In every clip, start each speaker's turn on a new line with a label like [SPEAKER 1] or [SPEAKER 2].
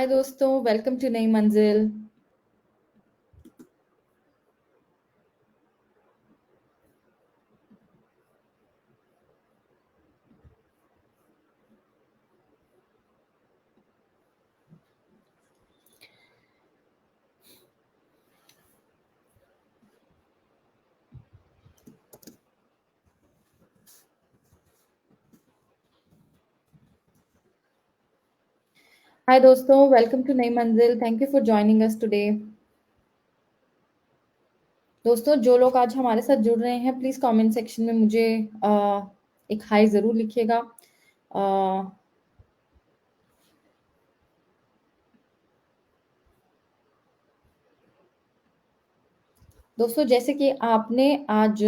[SPEAKER 1] हाय दोस्तों, welcome to Nai मंजिल। हाय दोस्तों, welcome to Nai Manzil. Thank you for joining us today. दोस्तों, जो लोग आज हमारे साथ जुड़ रहे हैं, प्लीज कमेंट सेक्शन में मुझे एक हाय जरूर लिखिएगा। दोस्तों, जैसे कि आपने आज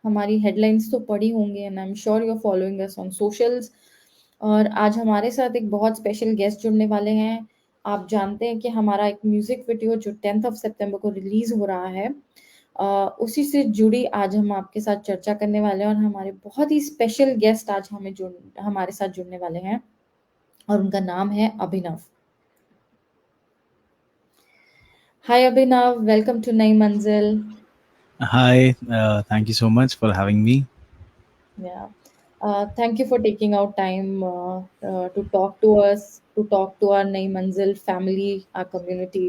[SPEAKER 1] हमारी हेडलाइंस तो पढ़ी होंगी and I am sure you are following us on socials. और आज हमारे साथ एक बहुत स्पेशल गेस्ट जुड़ने वाले हैं। आप जानते हैं कि हमारा एक म्यूजिक वीडियो जो 10th ऑफ सितंबर को रिलीज हो रहा है, उसी से जुड़ी आज हम आपके साथ चर्चा करने वाले हैं। और हमारे बहुत ही स्पेशल गेस्ट आज हमारे साथ जुड़ने वाले हैं और उनका नाम है अभिनव। हाय अभिनव, वेलकम टू नई मंजिल।
[SPEAKER 2] Hi, thank you so much for having me.
[SPEAKER 1] Yeah. Thank you for taking out time to talk to us, to talk to our Nai Manzil family, our community.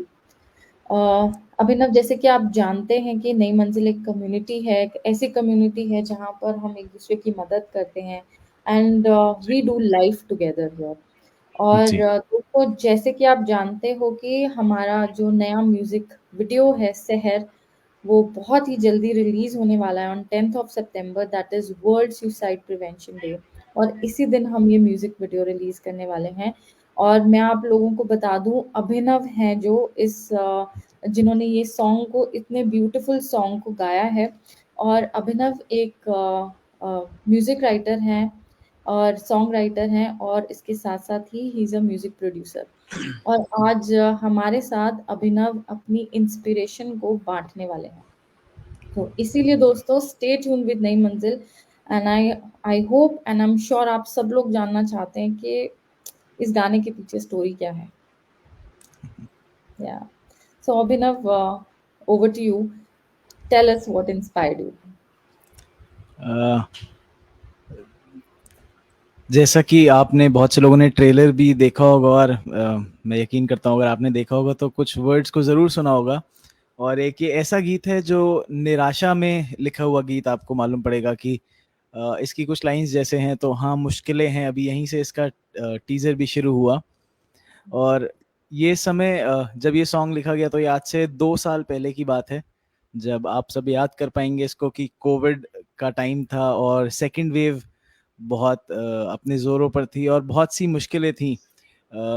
[SPEAKER 1] अभिनव, जैसे कि आप जानते हैं कि नई मंजिल एक कम्युनिटी है, एक ऐसी कम्युनिटी है जहाँ पर हम एक दूसरे की मदद करते हैं and we do life together here. और
[SPEAKER 2] जी,
[SPEAKER 1] दोस्तों, जैसे कि आप जानते हो कि हमारा जो नया म्यूजिक वीडियो है सहर, वो बहुत ही जल्दी रिलीज होने वाला है on 10th of September, that is world suicide prevention day. और इसी दिन हम ये म्यूजिक वीडियो रिलीज करने वाले हैं। और मैं आप लोगों को बता दूं, अभिनव हैं जो जिन्होंने ये सॉन्ग को, इतने ब्यूटीफुल सॉन्ग को गाया है। और अभिनव एक म्यूजिक राइटर हैं और सॉन्ग राइटर हैं, और इसके साथ साथ ही he is a music producer. और आज हमारे साथ अभिनव अपनी इंस्पिरेशन को बांटने वाले हैं। तो इसीलिए दोस्तों, स्टे ट्यून विद नई मंजिल। And I hope and I am sure आप सब लोग जानना चाहते हैं कि इस गाने के पीछे स्टोरी क्या है। या so Abhinav, over to you. Tell us what inspired you.
[SPEAKER 2] Uh, जैसा कि आपने बहुत से लोगों ने ट्रेलर भी देखा होगा और मैं यकीन करता हूँ अगर आपने देखा होगा तो कुछ वर्ड्स को ज़रूर सुना होगा। और एक ये ऐसा गीत है जो निराशा में लिखा हुआ गीत, आपको मालूम पड़ेगा कि इसकी कुछ लाइंस जैसे हैं, तो हाँ मुश्किलें हैं, अभी यहीं से इसका टीज़र भी शुरू हुआ। और ये समय जब ये सॉन्ग लिखा गया तो ये आज से 2 साल पहले की बात है, जब आप सब याद कर पाएँगे इसको कि कोविड का टाइम था और सेकंड वेव बहुत अपने ज़ोरों पर थी और बहुत-सी मुश्किलें थीं।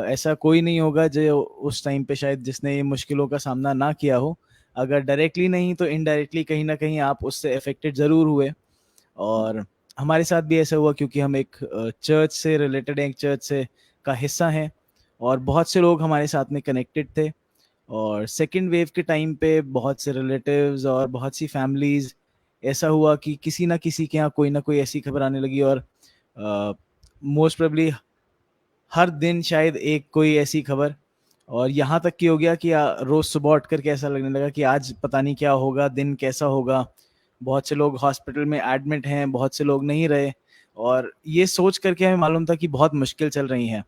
[SPEAKER 2] ऐसा कोई नहीं होगा जो उस टाइम पे शायद जिसने ये मुश्किलों का सामना ना किया हो। अगर डायरेक्टली नहीं तो इनडायरेक्टली कहीं न कहीं आप उससे अफ़ेक्टेड ज़रूर हुए। और हमारे साथ भी ऐसा हुआ क्योंकि हम एक चर्च से रिलेटेड हैं, एक चर्च से का हिस्सा हैं और बहुत से लोग हमारे साथ में कनेक्टेड थे। और सेकंड वेव के टाइम पे बहुत से रिलेटिव्स और बहुत सी फैमिलीज़, ऐसा हुआ कि किसी न किसी के यहाँ कोई ना कोई ऐसी खबर आने लगी और मोस्ट प्रोबेबली हर दिन शायद एक कोई ऐसी खबर। और यहाँ तक कि हो गया कि रोज़ सुबह उठ कर के ऐसा लगने लगा कि आज पता नहीं क्या होगा, दिन कैसा होगा। बहुत से लोग हॉस्पिटल में एडमिट हैं, बहुत से लोग नहीं रहे। और ये सोच कर के हमें मालूम था कि बहुत मुश्किल चल रही हैं।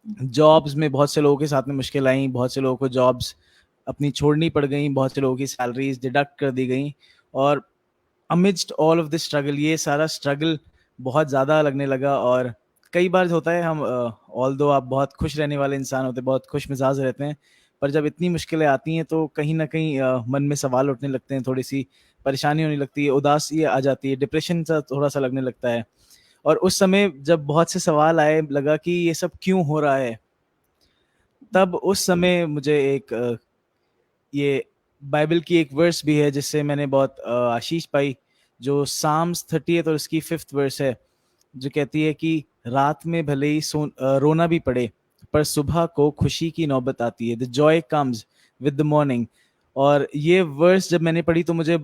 [SPEAKER 2] जॉब्स में बहुत से लोगों के साथ में मुश्किल आई, बहुत से लोगों को जॉब्स अपनी छोड़नी पड़ गई, बहुत से लोगों की सैलरीज़ डिडक्ट कर दी गई। और अमिड्स्ट ऑल ऑफ दिस स्ट्रगल, ये सारा स्ट्रगल बहुत ज़्यादा लगने लगा। और कई बार होता है हम ऑल्दो आप बहुत खुश रहने वाले इंसान होते हैं, बहुत खुश मिजाज रहते हैं, पर जब इतनी मुश्किलें आती हैं तो कहीं न कहीं मन में सवाल उठने लगते हैं, थोड़ी-सी परेशानी होने लगती है, उदासी आ जाती है, डिप्रेशन सा थोड़ा-सा लगने लगता है। और उस समय जब बहुत से सवाल आए, लगा कि ये सब क्यों हो रहा है? तब उस समय मुझे एक ये बाइबल की एक वर्स भी है जिससे मैंने बहुत आशीष पाई, जो साम्स 30th और उसकी 5th वर्स है, जो कहती है कि रात में भले ही रोना भी पड़े, पर सुबह को खुशी की नौबत आती है। The Joy comes with the morning. और ये वर्स जब मैंने पढ़ी तो मुझे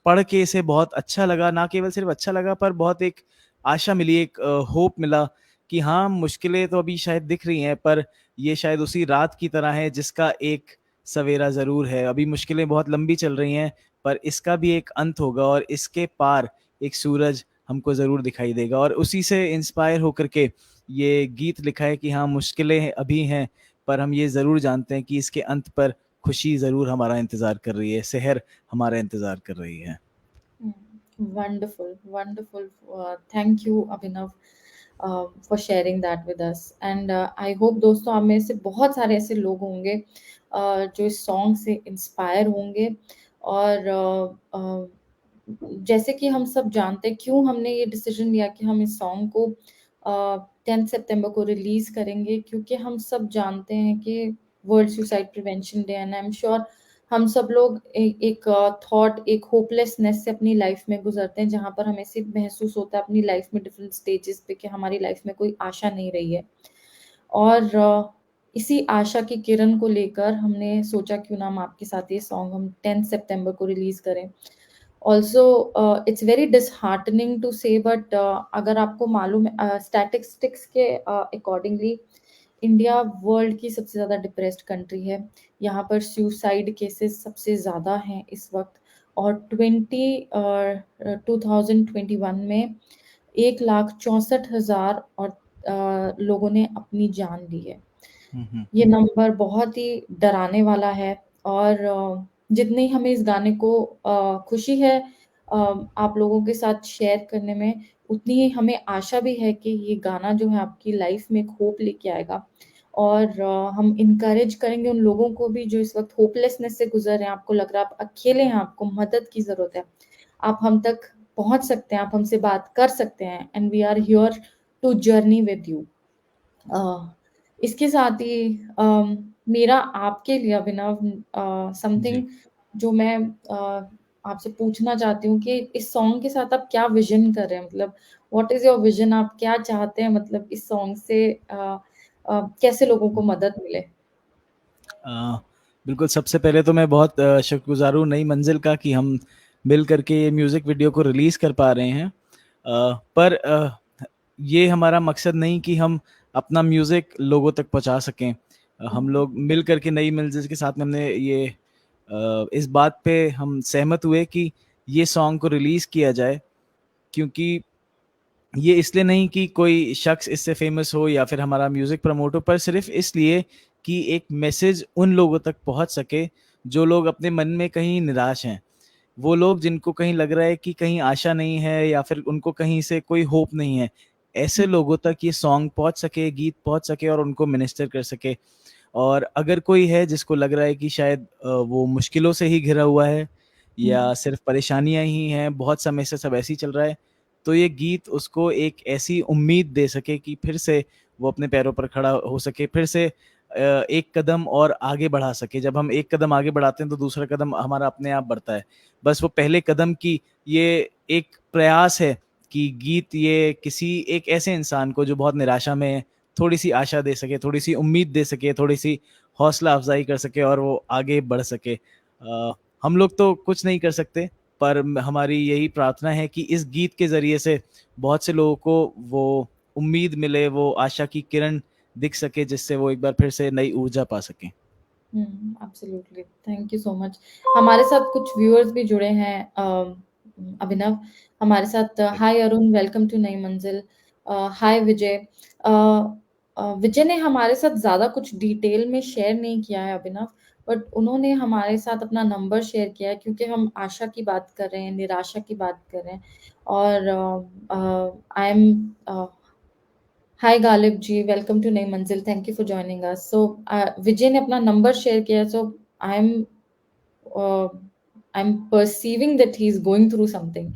[SPEAKER 2] पढ़ के इसे बहुत अच्छा लगा, ना केवल सिर्फ अच्छा लगा पर बहुत एक आशा मिली, एक होप मिला कि हाँ मुश्किलें तो अभी शायद दिख रही हैं, पर ये शायद उसी रात की तरह है जिसका एक सवेरा ज़रूर है। अभी मुश्किलें बहुत लंबी चल रही हैं, पर इसका भी एक अंत होगा और इसके पार एक सूरज हमको ज़रूर दिखाई देगा। और उसी से इंस्पायर होकर के ये गीत लिखा है कि हाँ, मुश्किलें अभी हैं, पर हम ये ज़रूर जानते हैं कि इसके अंत पर खुशी ज़रूर हमारा इंतज़ार कर रही है, सेहर हमारा इंतज़ार कर रही है।
[SPEAKER 1] Wonderful, wonderful. Thank you, Abhinav, for sharing that with us. And I hope दोस्तों आप में से बहुत सारे ऐसे लोग होंगे जो इस सॉन्ग से इंस्पायर होंगे। और जैसे कि हम सब जानते हैं क्यों हमने ये डिसीजन लिया कि हम इस सॉन्ग को 10 सितंबर को रिलीज करेंगे, क्योंकि हम सब जानते हैं कि world suicide prevention day, and I am sure हम सब लोग एक थॉट, एक होपलेसनेस से अपनी लाइफ में गुजरते हैं, जहाँ पर हमें सिर्फ महसूस होता है अपनी लाइफ में डिफरेंट स्टेजेस पे कि हमारी लाइफ में कोई आशा नहीं रही है। और इसी आशा की किरण को लेकर हमने सोचा क्यों ना हम आपके साथ ये सॉन्ग हम 10 सितंबर को रिलीज करें। Also it's very disheartening to say, but अगर आपको मालूम है स्टैटिस्टिक्स के अकॉर्डिंगली इंडिया वर्ल्ड की सबसे ज़्यादा डिप्रेस्ड कंट्री है। यहाँ पर सुसाइड केसेस सबसे ज़्यादा हैं इस वक्त। और 2021 में 1,64,000 और लोगों ने अपनी जान ली है। ये नंबर बहुत ही डराने वाला है। और जितनी हमें इस गाने को खुशी है आप लोगों के साथ शेयर करने में, उतनी ही हमें आशा भी है कि ये गाना जो है आपकी लाइफ में एक होप लेके आएगा। और हम इनकरेज करेंगे उन लोगों को भी जो इस वक्त होपलेसनेस से गुजर रहे हैं, आपको लग रहा है आप अकेले हैं, आपको मदद की ज़रूरत है, आप हम तक पहुँच सकते हैं, आप हमसे बात कर सकते हैं, and we are here to journey with you. इसके साथ ही मेरा आपके लिए अभिनव समथिंग जो मैं आपसे पूछना चाहती हूँ कि इस सॉन्ग के साथ आप क्या विजन कर रहे हैं, मतलब व्हाट इज योर विजन, आप क्या चाहते हैं, मतलब इस सॉन्ग से कैसे लोगों को मदद मिले।
[SPEAKER 2] बिल्कुल, सबसे पहले तो मैं बहुत शुक्रगुज़ार हूँ नई मंजिल का कि हम मिल करके ये म्यूज़िक वीडियो को रिलीज़ कर पा रहे हैं। पर ये हमारा मकसद नहीं कि हम अपना म्यूज़िक लोगों तक पहुँचा सकें। हम लोग मिल करके नई मंजिल के साथ में हमने ये इस बात पे हम सहमत हुए कि ये सॉन्ग को रिलीज़ किया जाए, क्योंकि ये इसलिए नहीं कि कोई शख्स इससे फेमस हो या फिर हमारा म्यूज़िक प्रमोट हो, पर सिर्फ़ इसलिए कि एक मैसेज उन लोगों तक पहुँच सके, जो लोग अपने मन में कहीं निराश हैं। वो लोग जिनको कहीं लग रहा है कि कहीं आशा नहीं है या फिर उनको कहीं से कोई होप नहीं है, ऐसे लोगों तक ये सॉन्ग पहुँच सके, गीत पहुँच सके और उनको मिनिस्टर कर सके। और अगर कोई है जिसको लग रहा है कि शायद वो मुश्किलों से ही घिरा हुआ है या सिर्फ़ परेशानियाँ ही हैं, बहुत समय से सब ऐसे ही चल रहा है, तो ये गीत उसको एक ऐसी उम्मीद दे सके कि फिर से वो अपने पैरों पर खड़ा हो सके, फिर से एक कदम और आगे बढ़ा सके। जब हम एक कदम आगे बढ़ाते हैं तो दूसरा कदम हमारा अपने आप बढ़ता है। बस वो पहले कदम की ये एक प्रयास है कि गीत ये किसी एक ऐसे इंसान को जो बहुत निराशा में है, थोड़ी-सी आशा दे सके, थोड़ी-सी उम्मीद दे सके, थोड़ी-सी हौसला अफ़ज़ाई कर सके और वो आगे बढ़ सके। हम लोग तो कुछ नहीं कर सकते, पर हमारी यही प्रार्थना है कि इस गीत के ज़रिए से बहुत से लोगों को वो उम्मीद मिले, वो आशा की किरण दिख सके, जिससे वो एक बार फिर से नई ऊर्जा पा सकें।
[SPEAKER 1] Absolutely, thank you so much. हमारे साथ कुछ व्यूअर्स भी जुड़े हैं अभिनव हमारे साथ। हाय अरुण, वेलकम टू नई मंजिल। हाय विजय। विजय ने हमारे साथ ज़्यादा कुछ डिटेल में शेयर नहीं किया है अभिनव, बट उन्होंने हमारे साथ अपना नंबर शेयर किया है, क्योंकि हम आशा की बात कर रहे हैं, निराशा की बात कर रहे हैं। और I am hi Ghalib ji, welcome to Nai Manzil, thank you for joining us. So Vijay ने अपना नंबर शेयर किया, so I am I am perceiving that he is going through something.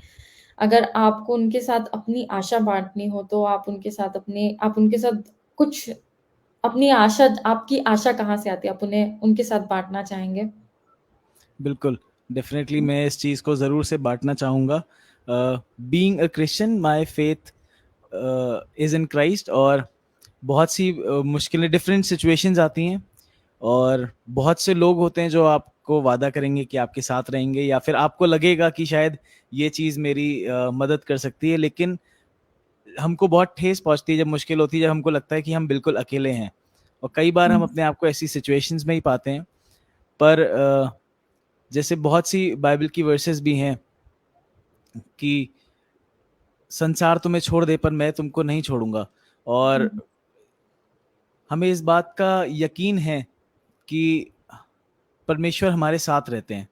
[SPEAKER 1] अगर आपको उनके साथ अपनी आशा बांटनी हो तो आप उनके साथ कुछ अपनी आशा, आपकी आशा कहाँ से आती है, आप उन्हें उनके साथ बांटना चाहेंगे।
[SPEAKER 2] बिल्कुल, डेफ़िनेटली मैं इस चीज़ को ज़रूर से बाँटना चाहूँगा। Being a Christian, my faith is in Christ. और बहुत सी मुश्किलें, डिफरेंट सिचुएशंस आती हैं और बहुत से लोग होते हैं जो आपको वादा करेंगे कि आपके साथ रहेंगे, या फिर आपको लगेगा कि शायद ये चीज़ मेरी मदद कर सकती है, लेकिन हमको बहुत ठेस पहुँचती है जब मुश्किल होती है, जब हमको लगता है कि हम बिल्कुल अकेले हैं। और कई बार हम अपने आप को ऐसी सिचुएशंस में ही पाते हैं। पर जैसे बहुत सी बाइबल की वर्सेस भी हैं कि संसार तुम्हें छोड़ दे पर मैं तुमको नहीं छोड़ूंगा, और हमें इस बात का यकीन है कि परमेश्वर हमारे साथ रहते हैं।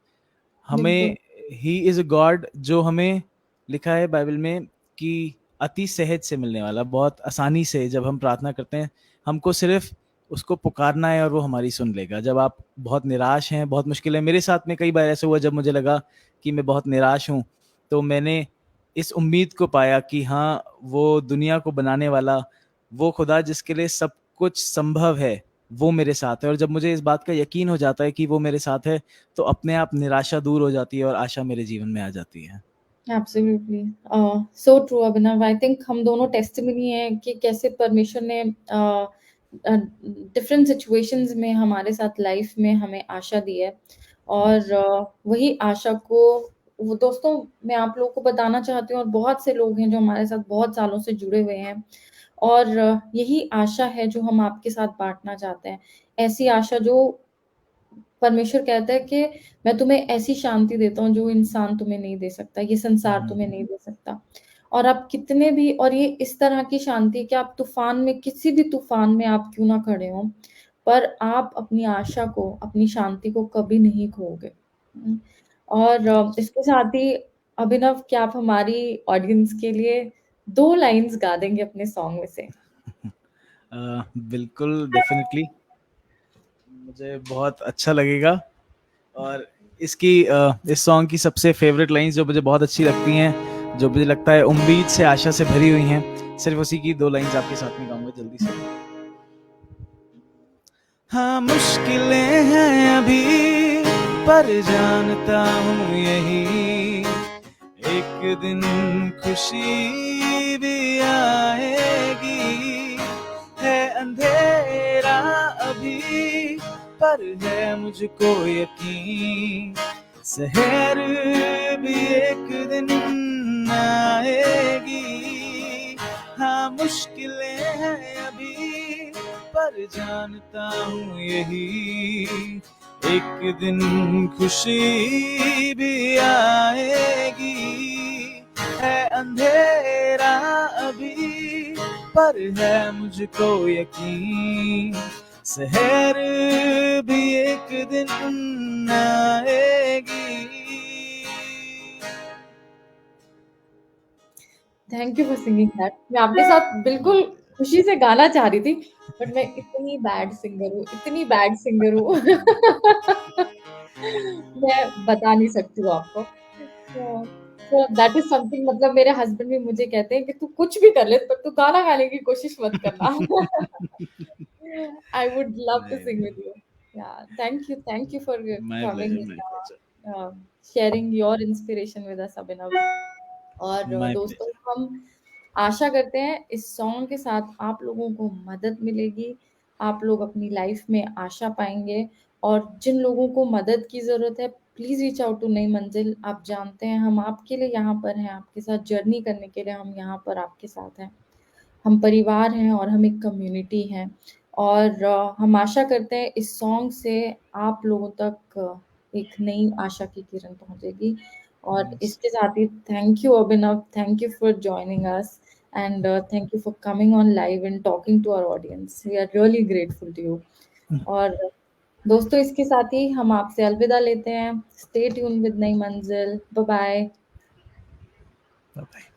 [SPEAKER 1] बिल्कुल।
[SPEAKER 2] हमें ही इज अ गॉड, जो हमें लिखा है बाइबल में कि अति सहज से मिलने वाला, बहुत आसानी से जब हम प्रार्थना करते हैं हमको सिर्फ उसको पुकारना है और वो हमारी सुन लेगा। जब आप बहुत निराश हैं, बहुत मुश्किल है, मेरे साथ में कई बार ऐसा हुआ जब मुझे लगा कि मैं बहुत निराश हूँ, तो मैंने इस उम्मीद को पाया कि हाँ, वो दुनिया को बनाने वाला, वो खुदा जिसके लिए सब कुछ संभव है, वो मेरे साथ है। और जब मुझे इस बात का यकीन हो जाता है कि वो मेरे साथ है, तो अपने आप निराशा दूर हो जाती है और आशा मेरे जीवन में आ जाती है।
[SPEAKER 1] Absolutely, so true Abhinav. I think हम दोनों टेस्टिमनी है कि कैसे परमेश्वर ने डिफरेंट सिचुएशंस में हमारे साथ लाइफ में हमें आशा दी है। और वही आशा को वो दोस्तों मैं आप लोगों को बताना चाहती हूँ, और बहुत से लोग हैं जो हमारे साथ बहुत सालों से जुड़े हुए हैं, और यही आशा है जो हम आपके साथ बांटना चाहते हैं। ऐसी आशा जो परमेश्वर कहता है कि मैं तुम्हें ऐसी शांति देता हूँ जो इंसान तुम्हें नहीं दे सकता, ये संसार तुम्हें नहीं दे सकता। और आप कितने भी, और ये इस तरह की शांति कि आप तूफान में, किसी भी तूफान में आप क्यों ना खड़े हो, पर आप अपनी आशा को, अपनी शांति को कभी नहीं खोओगे। और इसके साथ ही अभिनव, क्या आप हमारी ऑडियंस के लिए 2 लाइन्स गा देंगे अपने सॉन्ग में से?
[SPEAKER 2] बिल्कुल, डेफिनेटली, मुझे बहुत अच्छा लगेगा। और इसकी इस सॉन्ग की सबसे फेवरेट लाइंस जो मुझे बहुत अच्छी लगती हैं, जो मुझे लगता है उम्मीद से आशा से भरी हुई हैं, सिर्फ उसी की 2 लाइंस आपके साथ में गाऊंगा जल्दी से। हाँ, मुश्किलें हैं अभी पर जानता हूँ यही एक दिन खुशी भी आएगी। है अंधेरा अभी पर है मुझको यकीन, शहर भी एक दिन आएगी। हाँ, मुश्किलें हैं अभी पर जानता हूँ यही एक दिन खुशी भी आएगी। है अंधेरा अभी पर है मुझको यकीन, शहर भी एक दिन आएगी।
[SPEAKER 1] Thank you for singing that. मैं आपके साथ बिल्कुल खुशी से गाना चाह रही थी, बट मैं इतनी बैड सिंगर हूँ, इतनी बैड सिंगर हूँ। मैं बता नहीं सकती हूँ आपको। तो दैट इज समथिंग, मतलब मेरे हस्बैंड भी मुझे कहते हैं कि तू कुछ भी कर ले, पर तू गाना गाने की कोशिश मत करना। आई वुड लव टू
[SPEAKER 2] नहीं,
[SPEAKER 1] सिंग विद यू। या thank you for
[SPEAKER 2] my
[SPEAKER 1] coming,
[SPEAKER 2] pleasure, my pleasure,
[SPEAKER 1] sharing your inspiration with us Abhinav. और
[SPEAKER 2] माय
[SPEAKER 1] दोस्तों,
[SPEAKER 2] प्लेजर।
[SPEAKER 1] हम आशा करते हैं इस सॉन्ग के साथ आप लोगों को मदद मिलेगी, आप लोग अपनी लाइफ में आशा पाएंगे। और जिन लोगों को मदद की ज़रूरत है, please reach out to Nai मंजिल। आप जानते हैं हम आपके लिए यहाँ पर हैं, आपके साथ जर्नी करने के लिए हम यहाँ पर आपके साथ हैं। हम परिवार हैं और हम एक कम्युनिटी हैं। और हम आशा करते हैं इस सॉन्ग से आप लोगों तक एक नई आशा की किरण पहुंचेगी। और
[SPEAKER 2] Yes.
[SPEAKER 1] इसके साथ ही thank you Abhinav, thank you for joining us, and thank you for coming on live and talking to our audience. We are really grateful to you. और दोस्तों, इसके साथ ही हम आपसे अलविदा लेते हैं। स्टे ट्यून विद नई मंजिल। Bye bye.
[SPEAKER 2] Bye bye.